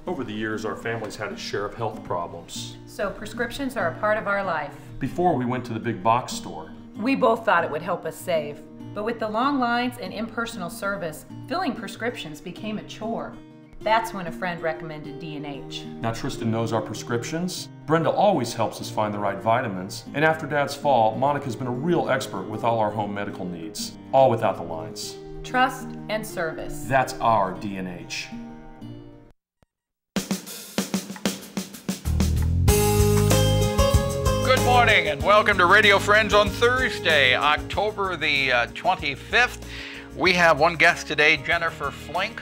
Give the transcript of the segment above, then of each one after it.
Over the years, our family's had a share of health problems. So prescriptions are a part of our life. Before we went to the big box store. We both thought it would help us save. But with the long lines and impersonal service, filling prescriptions became a chore. That's when a friend recommended D&H. Now Tristan knows our prescriptions. Brenda always helps us find the right vitamins. And after Dad's fall, Monica's been a real expert with all our home medical needs. All without the lines. Trust and service. That's our D&H. Good morning and welcome to Radio Friends on Thursday, October the 25th. We have one guest today, Jennifer Flink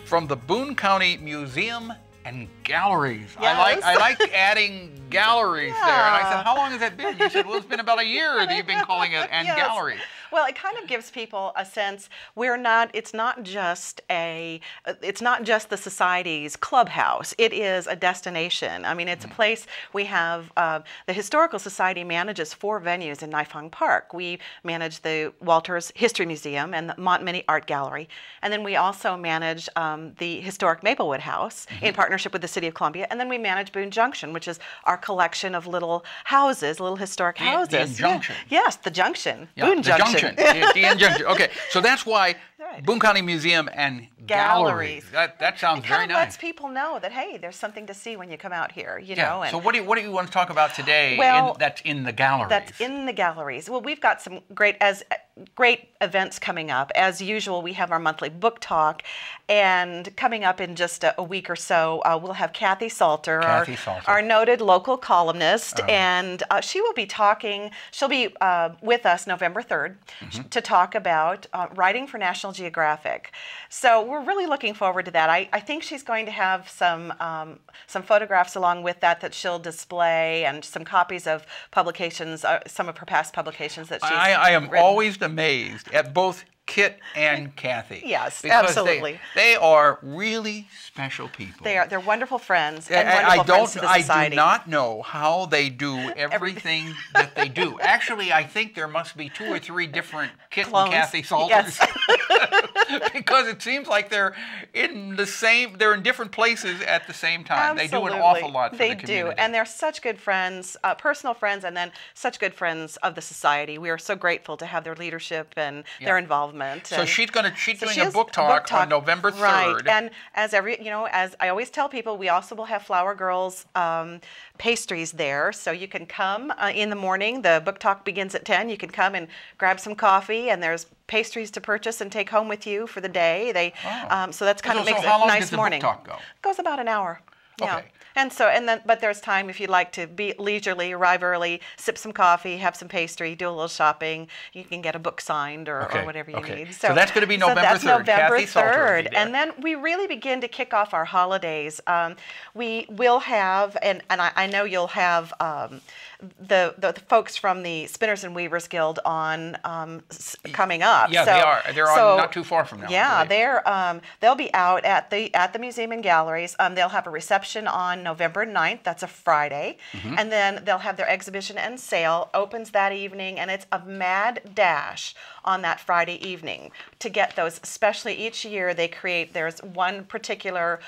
from the Boone County Museum and Galleries. Yes. I like adding galleries there. And I said, how long has that been? You said, well, it's been about a year that you've been calling it and Yes. gallery. Well, it kind of gives people a sense it's not just the Society's clubhouse. It is a destination. I mean, it's a place. We have, the Historical Society manages 4 venues in Nifong Park. We manage the Walters History Museum and the Montminy Art Gallery. And then we also manage the historic Maplewood House in partnership with the City of Columbia. And then we manage Boone Junction, which is our collection of little houses, little historic houses. The Junction. Yeah. Yes, the Junction. Yeah, Boone the Junction. The Junction. Okay, so that's why Right. Boone County Museum and Galleries. That sounds very It kind of nice. lets people know that, hey, there's something to see when you come out here, you know. And so what do you want to talk about today that's in the galleries? That's in the galleries. Well, we've got some great events coming up. As usual, we have our monthly book talk, and coming up in just a week or so, we'll have Cathy Salter, our noted local columnist, and she will be talking. She'll be with us November 3rd to talk about writing for National Geographic. So we're really looking forward to that. I think she's going to have some photographs along with that she'll display, and some copies of publications, some of her past publications that she's I am written. always amazed at both Kit and Cathy. Yes, because absolutely. They are really special people. They're wonderful friends and wonderful friends to the Society. I do not know how they do everything that they do. Actually, I think there must be 2 or 3 different Kit Clones. and Cathy Salters. Yes. Because it seems like they're in different places at the same time. Absolutely. They do an awful lot for the They community. do, and they're such good friends, personal friends, and then such good friends of the Society. We are so grateful to have their leadership and their involvement. So she's doing a book talk on November 3rd. Right, and as I always tell people, we also will have Flower Girls pastries there, so you can come in the morning. The book talk begins at 10. You can come and grab some coffee, and there's pastries to purchase and take home with you for the day. So that's kind of makes it a nice morning. How long does the book talk go? It goes about an hour. Yeah. Okay. But there's time if you'd like to be leisurely, arrive early, sip some coffee, have some pastry, do a little shopping. You can get a book signed or whatever you need. So that's going to be November 3rd. That's November Cathy Salter 3rd. And then we really begin to kick off our holidays. We will have, and I know you'll have the folks from the Spinners and Weavers Guild on coming up. Yeah, they are. They're on not too far from now. Yeah, right? they'll be out at the museum and galleries. They'll have a reception on November 9th. That's a Friday. And then they'll have their exhibition and sale. Opens that evening, and it's a mad dash on that Friday evening to get those. Especially each year there's one particular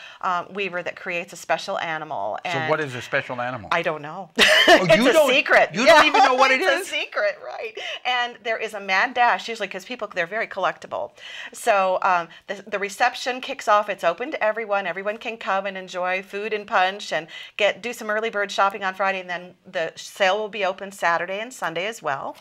weaver that creates a special animal. And so what is a special animal? I don't know. Oh, It's a secret. You don't even know what it is? It's a secret, right. And there is a mad dash, usually because they're very collectible. So the reception kicks off. It's open to everyone. Everyone can come and enjoy food and punch and do some early bird shopping on Friday. And then the sale will be open Saturday and Sunday as well.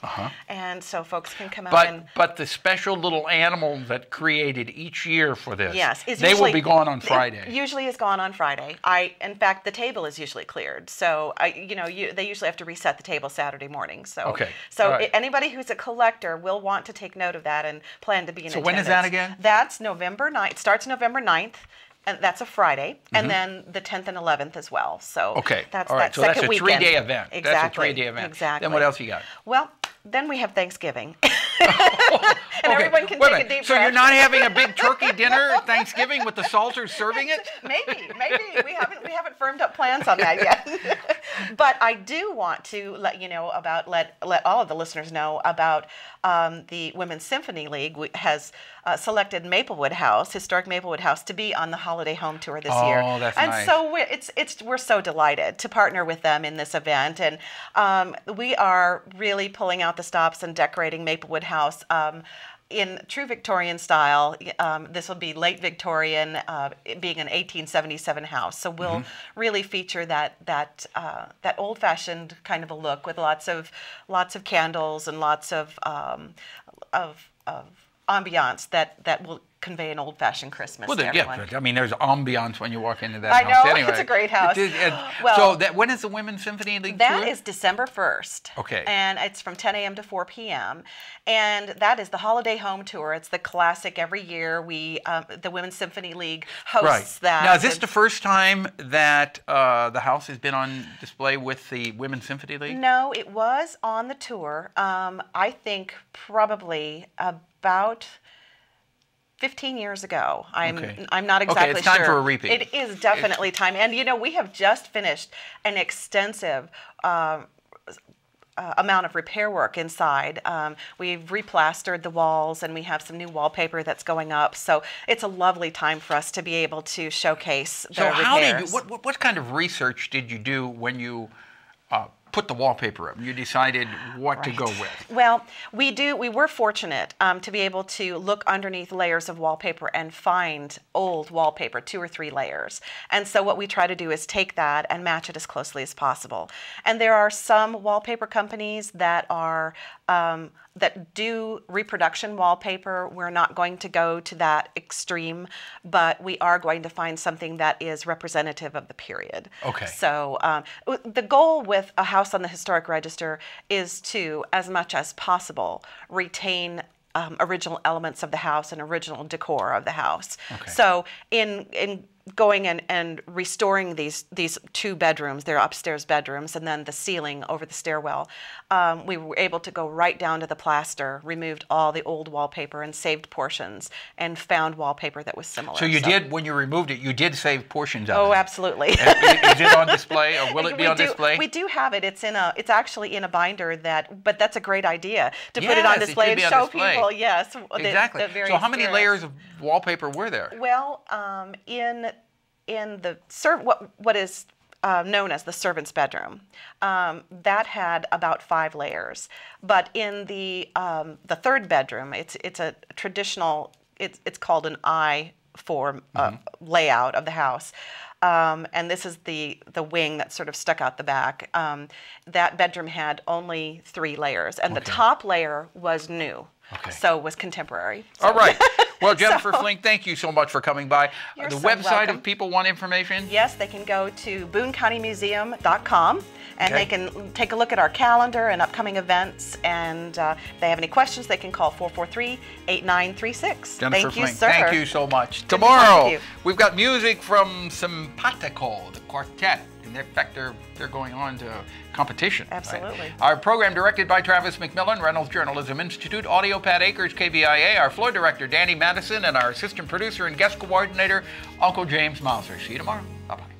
And so folks can come out But the special little animal that created each year for this, is they will be gone on Friday. It usually is gone on Friday. In fact, the table is usually cleared. So they usually have to reset the table Saturday morning. So anybody who's a collector will want to take note of that and plan to be in attendance. So when is that again? That's November 9th. Starts November 9th. And that's a Friday, and then the 10th and 11th as well. So that's all right. that second weekend. That's a 3-day event. Exactly. That's a 3-day event. Exactly. Then what else you got? Well, then we have Thanksgiving. And everyone can take a deep breath. So you're not having a big turkey dinner at Thanksgiving with the Salters serving it? Maybe we haven't firmed up plans on that yet. But I do want to let you know about let all of the listeners know about the Women's Symphony League has selected Maplewood House, historic Maplewood House, to be on the holiday home tour this year. Oh, that's and nice. So we're so delighted to partner with them in this event, and we are really pulling out the stops and decorating Maplewood House in true Victorian style. This will be late Victorian, being an 1877 house. So we'll really feature that old-fashioned kind of a look with lots of candles and lots of ambiance that will convey an old-fashioned Christmas to everyone. I mean, there's ambiance when you walk into that I house. know, Anyway, it's a great house. So when is the Women's Symphony League tour? That is December 1st. Okay. And it's from 10 a.m. to 4 p.m. And that is the holiday home tour. It's the classic every year. The Women's Symphony League hosts that. Now, is this the first time that the house has been on display with the Women's Symphony League? No, it was on the tour. I think probably about 15 years ago. I'm not exactly sure. Okay, it's time for a repeat. It is definitely time. And we have just finished an extensive amount of repair work inside. We've replastered the walls, and we have some new wallpaper that's going up. So it's a lovely time for us to be able to showcase the repairs. How did you, what kind of research did you do when you put the wallpaper up? You decided what to go with. Well, we were fortunate to be able to look underneath layers of wallpaper and find old wallpaper, 2 or 3 layers. And so what we try to do is take that and match it as closely as possible. And there are some wallpaper companies that are that do reproduction wallpaper. We're not going to go to that extreme, but we are going to find something that is representative of the period. Okay. So the goal with a house on the Historic Register is to, as much as possible, retain original elements of the house and original decor of the house. Okay. So in going and restoring these 2 bedrooms, they're upstairs bedrooms, and then the ceiling over the stairwell, we were able to go right down to the plaster, removed all the old wallpaper and saved portions, and found wallpaper that was similar. So you did, when you removed it, you did save portions of it? Oh, absolutely. Is it on display, or will it be on display? We do have it. It's actually in a binder, but that's a great idea to put it on display and show people. Yes, exactly. The various so how many spirits. layers of wallpaper were there? Well, in the what is known as the servant's bedroom, that had about 5 layers. But in the 3rd bedroom, it's a traditional. It's called an I form layout of the house. And this is the wing that sort of stuck out the back. That bedroom had only 3 layers, and the top layer was new. Okay. So was contemporary. So. All right. Well, Jennifer Flink, thank you so much for coming by. You're The so website, welcome. if people want information? Yes, they can go to BooneCountyMuseum.com, and they can take a look at our calendar and upcoming events. And if they have any questions, they can call 443-8936. Jennifer Thank you, Flink, sir. thank you so much. Good to talk Tomorrow, with you. we've got music from Simpatico, the quartet. In fact, they're going on to competition. Absolutely. Right? Our program directed by Travis McMillan, Reynolds Journalism Institute, Audio Pat Akers, KVIA, our floor director, Danny Madison, and our assistant producer and guest coordinator, Uncle James Mauser. See you tomorrow. Bye-bye.